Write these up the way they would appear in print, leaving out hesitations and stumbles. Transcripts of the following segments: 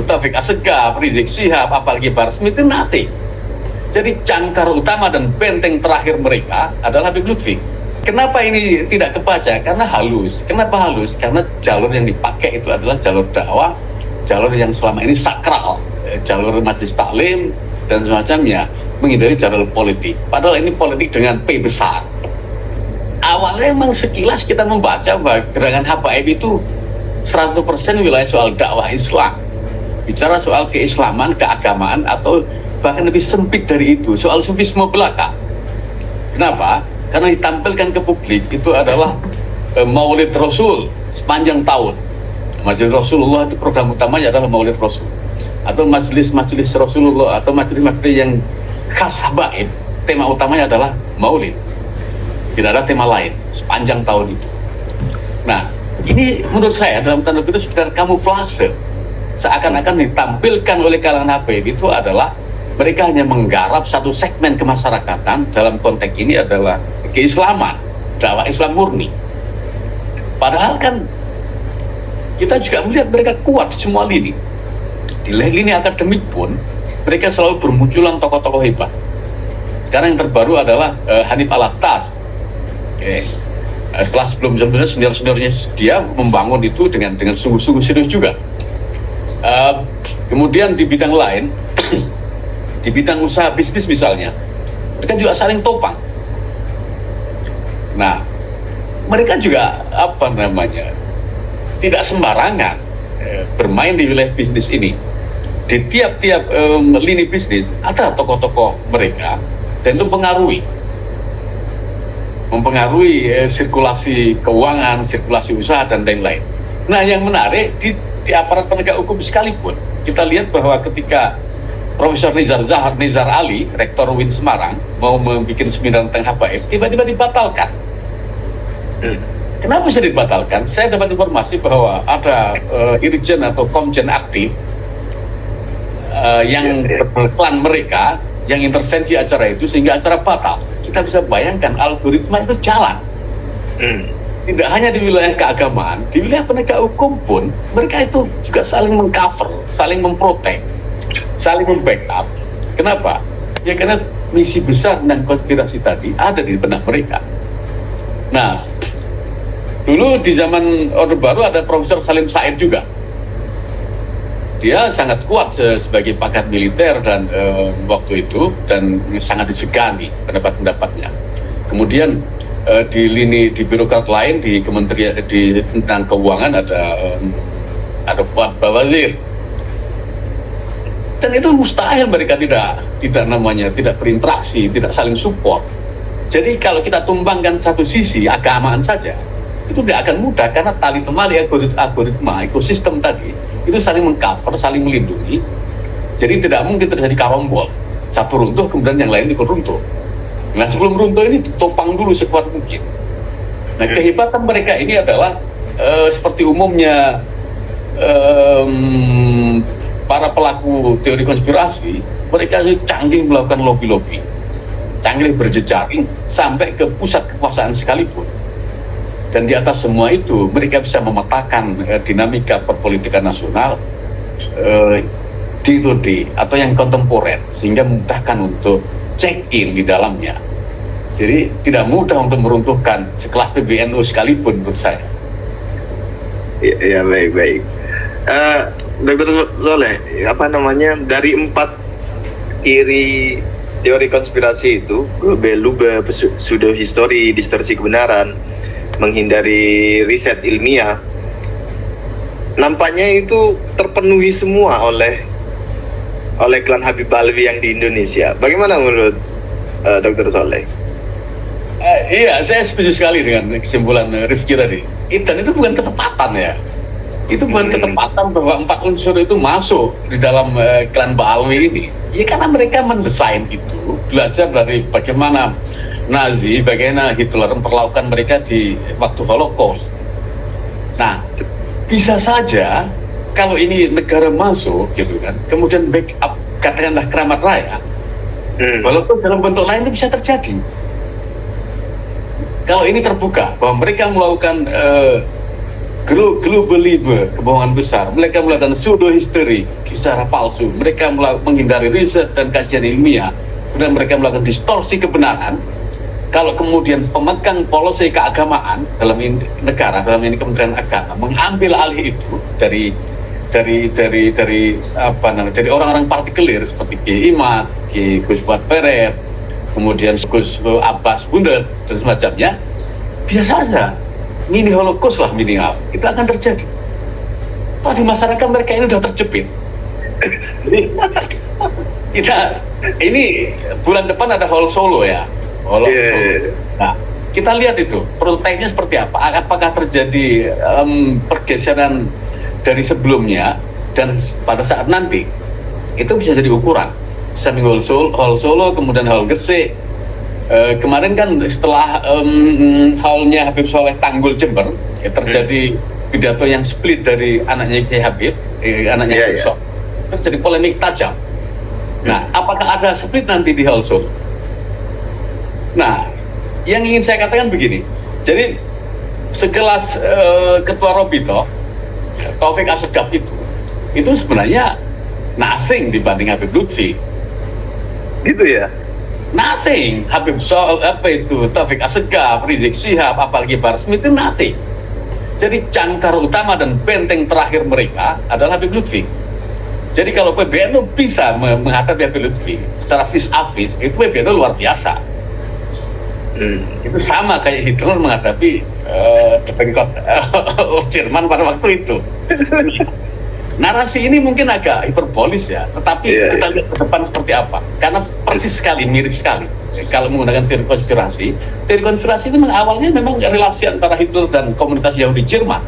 Taufik Assegaf, Rizik Syihab, apalagi Barsmi itu nanti. Jadi jangkar utama dan benteng terakhir mereka adalah Habib Lutfi. Kenapa ini tidak kebaca? Karena halus. Kenapa halus? Karena jalur yang dipakai itu adalah jalur dakwah, jalur yang selama ini sakral, jalur majelis taklim dan semacamnya, menghindari jalur politik. Padahal ini politik dengan P besar. Awalnya memang sekilas kita membaca bahwa gerakan Habaib itu 100% wilayah soal dakwah Islam. Bicara soal keislaman, keagamaan, atau bahkan lebih sempit dari itu, soal sufisme belaka. Kenapa? Karena ditampilkan ke publik itu adalah Maulid Rasul sepanjang tahun. Majelis Rasulullah itu program utamanya adalah Maulid Rasul, atau majelis-majelis Rasulullah, atau majelis-majelis yang khas Habaib, tema utamanya adalah Maulid. Tidak ada tema lain sepanjang tahun itu. Nah, ini menurut saya dalam tanda kutip sekedar kamuflase. Seakan-akan ditampilkan oleh kalangan Habaib itu adalah mereka hanya menggarap satu segmen kemasyarakatan, dalam konteks ini adalah keislaman, dakwah Islam murni. Padahal kan kita juga melihat mereka kuat di semua lini. Di lini akademik pun mereka selalu bermunculan tokoh-tokoh hebat. Sekarang yang terbaru adalah Hanif Alatas. Setelah sebelumnya senior-seniornya dia membangun itu dengan sungguh-sungguh serius juga. Kemudian di bidang lain, di bidang usaha bisnis misalnya, mereka juga saling topang. Nah, mereka juga tidak sembarangan bermain di wilayah bisnis ini. Di tiap-tiap lini bisnis ada tokoh-tokoh mereka, dan itu mempengaruhi sirkulasi keuangan, sirkulasi usaha, dan lain-lain. Nah, yang menarik di aparat penegak hukum sekalipun, kita lihat bahwa ketika Profesor Nizar Ali, Rektor UIN Semarang, mau membuat seminar tentang Habaib, tiba-tiba dibatalkan. Kenapa bisa dibatalkan? Saya dapat informasi bahwa ada irjen atau komjen aktif yang berklan mereka, yang intervensi acara itu sehingga acara batal. Kita bisa bayangkan algoritma itu jalan. Tidak hanya di wilayah keagamaan, di wilayah penegak hukum pun mereka itu juga saling mengcover, saling memprotek, saling membackup. Kenapa? Ya karena misi besar dan konspirasi tadi ada di benak mereka. Nah, dulu di zaman Orde Baru ada Profesor Salim Said juga. Dia sangat kuat sebagai pakar militer dan waktu itu, dan sangat disegani pendapat-pendapatnya. Kemudian di birokrat lain di kementerian tentang keuangan ada Fuad Bawazir. Dan itu mustahil mereka tidak berinteraksi, tidak saling support. Jadi kalau kita tumbangkan satu sisi keagamaan saja, itu tidak akan mudah karena tali temali algoritma ekosistem tadi itu saling mengcover, saling melindungi. Jadi tidak mungkin terjadi karombol, satu runtuh kemudian yang lain ikut runtuh. Nah, sebelum runtuh ini ditopang dulu sekuat mungkin. Nah, kehebatan mereka ini adalah seperti umumnya para pelaku teori konspirasi, mereka canggih melakukan lobby-lobby, canggih berjejaring sampai ke pusat kekuasaan sekalipun. Dan di atas semua itu mereka bisa memetakan dinamika perpolitikan nasional D2D atau yang kontemporer, sehingga memudahkan untuk check in di dalamnya. Jadi tidak mudah untuk meruntuhkan sekelas PBNU sekalipun menurut saya. Ya, baik. Dr. Soleh, dari 4 ciri teori konspirasi itu, berubah pseudo histori, distorsi kebenaran, menghindari riset ilmiah, nampaknya itu terpenuhi semua oleh klan Habib Alwi yang di Indonesia. Bagaimana menurut Dr. Soleh? Iya, saya setuju sekali dengan kesimpulan Rifki tadi. Dan itu bukan ketepatan ya. Itu bukan ketepatan bahwa 4 unsur itu masuk di dalam klan Ba'alwi ini. Ya karena mereka mendesain itu, belajar dari bagaimana Nazi, bagaimana Hitler memperlakukan mereka di waktu Holocaust. Nah, bisa saja kalau ini negara masuk gitu kan, kemudian backup katakanlah Keramat Raya, walaupun dalam bentuk lain itu bisa terjadi. Kalau ini terbuka bahwa mereka melakukan globalisme, kebohongan besar. Mereka melakukan pseudo history, kisah palsu. Mereka menghindari riset dan kajian ilmiah. Kemudian mereka melakukan distorsi kebenaran. Kalau kemudian pemegang polisi keagamaan dalam ini negara, dalam ini Kementerian Agama, mengambil alih itu dari orang-orang partikelir seperti Kiai Imad, Kiai Gus Fuad Feret, kemudian Gus Abbas Bundet dan semacamnya, bisa saja mini holocaust lah minimal itu akan terjadi. Toh di masyarakat mereka ini sudah terjepit. Jadi ini bulan depan ada Hall Solo ya. Solo. Nah, kita lihat itu prototipenya seperti apa. Apakah terjadi pergeseran dari sebelumnya dan pada saat nanti itu bisa jadi ukuran. Samping Hall Solo, kemudian Hall Gresik. Kemarin kan setelah hallnya Habib Soleh Tanggul Jember terjadi pidato yang split dari anaknya Kiai Habib, anaknya Habib Soleh, terjadi polemik tajam. Nah, apakah ada split nanti di Hall Solo? Nah, yang ingin saya katakan begini, jadi sekelas Ketua Robito, Taufik Assegaf itu sebenarnya nothing dibanding Habib Lutfi. Gitu ya? Nothing. Habib Taufik Assegaf, Rizik Syihab, apalagi Barsmi itu nothing. Jadi jangkar utama dan benteng terakhir mereka adalah Habib Lutfi. Jadi kalau PBNU bisa menghadapi Habib Lutfi secara vis-a-vis, itu PBNU luar biasa. Itu sama kayak Hitler menghadapi Depengkot Jerman pada waktu itu. Narasi ini mungkin agak hiperbolis ya, tetapi kita lihat ke depan seperti apa. Karena persis sekali, mirip sekali. Kalau menggunakan teori konspirasi itu awalnya memang relasi antara Hitler dan komunitas Yahudi Jerman.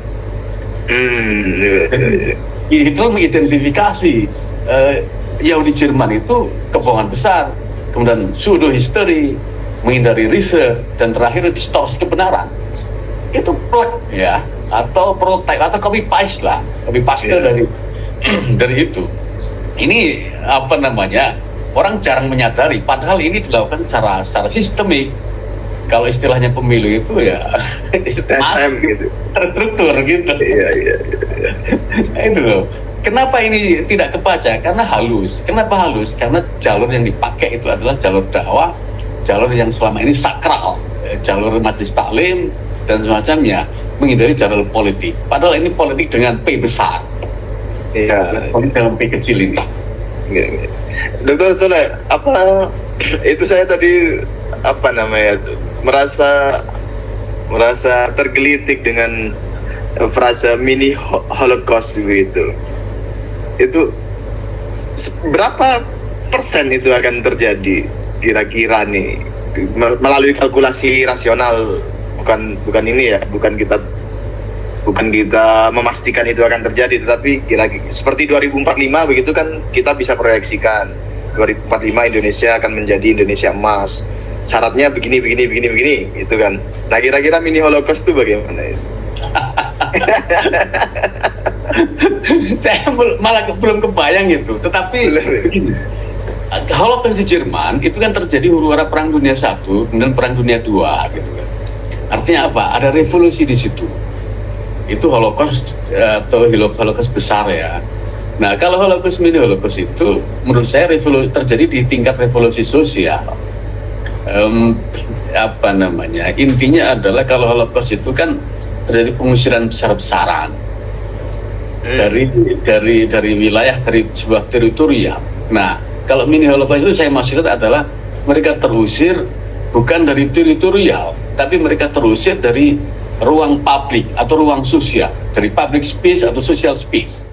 Hitler mengidentifikasi Yahudi Jerman itu kebohongan besar, kemudian pseudo history, menghindari riset, dan terakhir distorsi kebenaran. Itu plug ya, atau prototype atau copy paste dari itu. Ini apa namanya, orang jarang menyadari padahal ini dilakukan secara sistemik. Kalau istilahnya pemilu itu ya SM gitu, terstruktur gitu. Iya. Itu loh. Kenapa ini tidak kebaca? Karena halus. Kenapa halus? Karena jalur yang dipakai itu adalah jalur dakwah, jalur yang selama ini sakral, jalur majelis taklim dan semacamnya, menghindari jalur politik. Padahal ini politik dengan P besar. Iya. Politik dalam P kecil ini. Dokter Soleh, apa itu saya tadi merasa tergelitik dengan frasa mini holocaust begitu. Itu berapa persen itu akan terjadi kira-kira nih melalui kalkulasi rasional, bukan ini ya, bukan kita memastikan itu akan terjadi, tetapi kira-kira seperti 2045 begitu kan, kita bisa proyeksikan 2045 Indonesia akan menjadi Indonesia emas. Syaratnya begini gitu kan. Nah, kira-kira mini holocaust itu bagaimana itu? Saya malah belum kebayang itu. Tetapi begini, holocaust di Jerman itu kan terjadi huru-hara Perang Dunia I, kemudian Perang Dunia II gitu kan. Artinya apa? Ada revolusi di situ. Itu holocaust atau holocaust besar ya. Nah, kalau holocaust mini holocaust itu menurut saya terjadi di tingkat revolusi sosial. Intinya adalah kalau holocaust itu kan terjadi pengusiran besar-besaran dari wilayah, dari sebuah teritorial. Nah, kalau mini holocaust itu saya maksudkan adalah mereka terusir bukan dari teritorial, tapi mereka terusir dari ruang publik atau ruang sosial, dari public space atau social space.